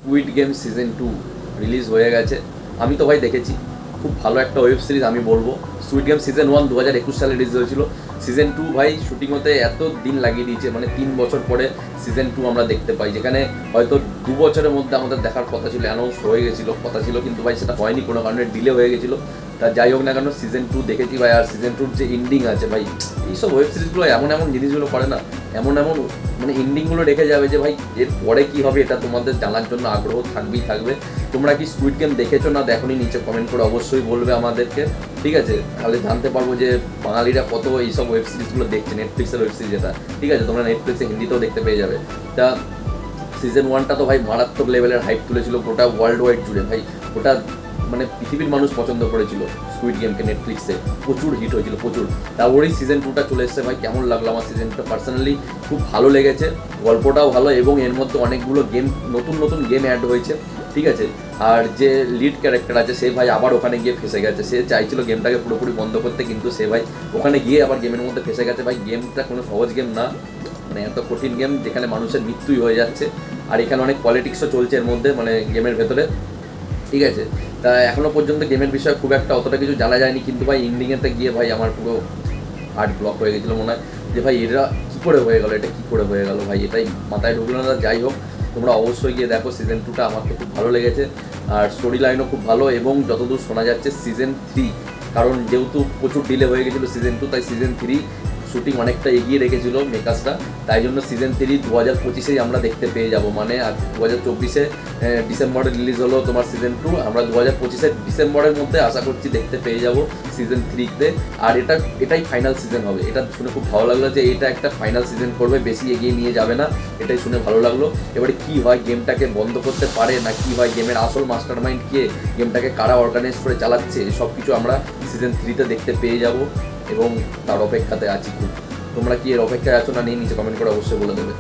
Squid game season 2 release হয়ে গেছে। আমি তো ভাই দেখেছি, খুব ভালো একটা ওয়েব সিরিজ আমি বলবো। স্কুইড গেম সিজন 1 2021 সালে রিলিজ হয়েছিল। সিজন 2 ভাই শুটিং হতে এত দিন লাগিয়ে দিয়েছে, মানে 3 বছর পরে সিজন 2 আমরা দেখতে পাই, যেখানে হয়তো 2 বছরের মধ্যে আমাদের দেখার কথা ছিল, অ্যানাউন্স হয়ে গেছিলো কথা ছিল, কিন্তু ভাই সেটা হয়নি, কোনো কারণে ডিলে হয়ে গেছিলো। তা যাই হোক না কেন সিজন 2 দেখেছি ভাই। আর সিজন 2 যে এন্ডিং আছে ভাই, এইসব ওয়েব সিরিজগুলো এমন এমন জিনিসগুলো করে না, এমন এমন মানে এন্ডিংগুলো রেখে যাবে যে ভাই এর পরে কী হবে এটা তোমাদের জানার জন্য আগ্রহ থাকবেই থাকবে। তোমরা কি স্কুইড গেম দেখেছো না দেখোনি, নিচে কমেন্ট করে অবশ্যই বলবে আমাদেরকে, ঠিক আছে? তাহলে জানতে পারবো যে বাঙালিরা কত এইসব ওয়েব সিরিজগুলো দেখছে, নেটফ্লিক্সের ওয়েব সিরিজ এটা, ঠিক আছে? তোমরা নেটফ্লিক্সে হিন্দিতেও দেখতে পেয়ে যাবে। তা সিজন 1টা তো ভাই মারাত্মক লেভেলের হাইপ তুলেছিল গোটা ওয়ার্ল্ড ওয়াইড জুড়ে ভাই। ওটা মানে পৃথিবীর মানুষ পছন্দ করেছিল স্কুইড গেমকে, নেটফ্লিক্সে প্রচুর হিট হয়েছিল প্রচুর। তারপরেই সিজন 2টা চলে এসেছে ভাই। কেমন লাগলো আমার সিজন 2টা? পার্সোনালি খুব ভালো লেগেছে, গল্পটাও ভালো এবং এর মধ্যে অনেকগুলো গেম, নতুন নতুন গেম অ্যাড হয়েছে, ঠিক আছে? আর যে লিড ক্যারেক্টার আছে সে ভাই আবার ওখানে গিয়ে ফেসে গেছে। সে চাইছিল গেমটাকে পুরোপুরি বন্ধ করতে, কিন্তু সে ভাই ওখানে গিয়ে আবার গেমের মধ্যে ফেসে গেছে। ভাই গেমটা কোনো সহজ গেম না, মানে এত কঠিন গেম যেখানে মানুষের মৃত্যুই হয়ে যাচ্ছে। আর এখানে অনেক পলিটিক্সও চলছে এর মধ্যে, মানে গেমের ভেতরে, ঠিক আছে? তা এখনও পর্যন্ত গেমের বিষয়ে খুব একটা অতটা কিছু জানা যায়নি, কিন্তু ভাই এন্ডিংয়েতে গিয়ে ভাই আমার পুরো হার্ট ব্লক হয়ে গেছিলো মনে হয় যে ভাই এরা কী করে হয়ে গেলো, এটা কী করে হয়ে গেলো ভাই, এটাই মাথায় ঢুকলো না। যাই হোক, তোমরা অবশ্যই গিয়ে দেখো সিজন 2টা, আমার তো খুব ভালো লেগেছে। আর স্টোরি লাইনও খুব ভালো, এবং যতদূর শোনা যাচ্ছে সিজন 3, কারণ যেহেতু প্রচুর ডিলে হয়ে গেছিলো সিজন 2, তাই সিজন 3 শুটিং অনেকটা এগিয়ে রেখেছিল মেকার্সটা, তাই জন্য সিজন 3 2025-এই আমরা দেখতে পেয়ে যাব। মানে আর 2024-এ ডিসেম্বরে রিলিজ হলো তোমার সিজন 2, আমরা 2025-এর ডিসেম্বরের মধ্যে আশা করছি দেখতে পেয়ে যাব সিজন 3-তে। আর এটাই ফাইনাল সিজন হবে। এটা শুনে খুব ভালো লাগলো যে এটা একটা ফাইনাল সিজন করবে, বেশি এগিয়ে নিয়ে যাবে না, এটাই শুনে ভালো লাগলো। এবারে কী হয়, গেমটাকে বন্ধ করতে পারে না কি হয়, গেমের আসল মাস্টার মাইন্ড কে, গেমটাকে কারা অর্গানাইজ করে চালাচ্ছে, সব কিছু আমরা সিজন 3-তে দেখতে পেয়ে যাব এবং তার অপেক্ষাতে আছি খুব। তোমরা কি এর অপেক্ষায় আছো না নেই, নিচে কমেন্ট করে অবশ্যই বলে দেবে।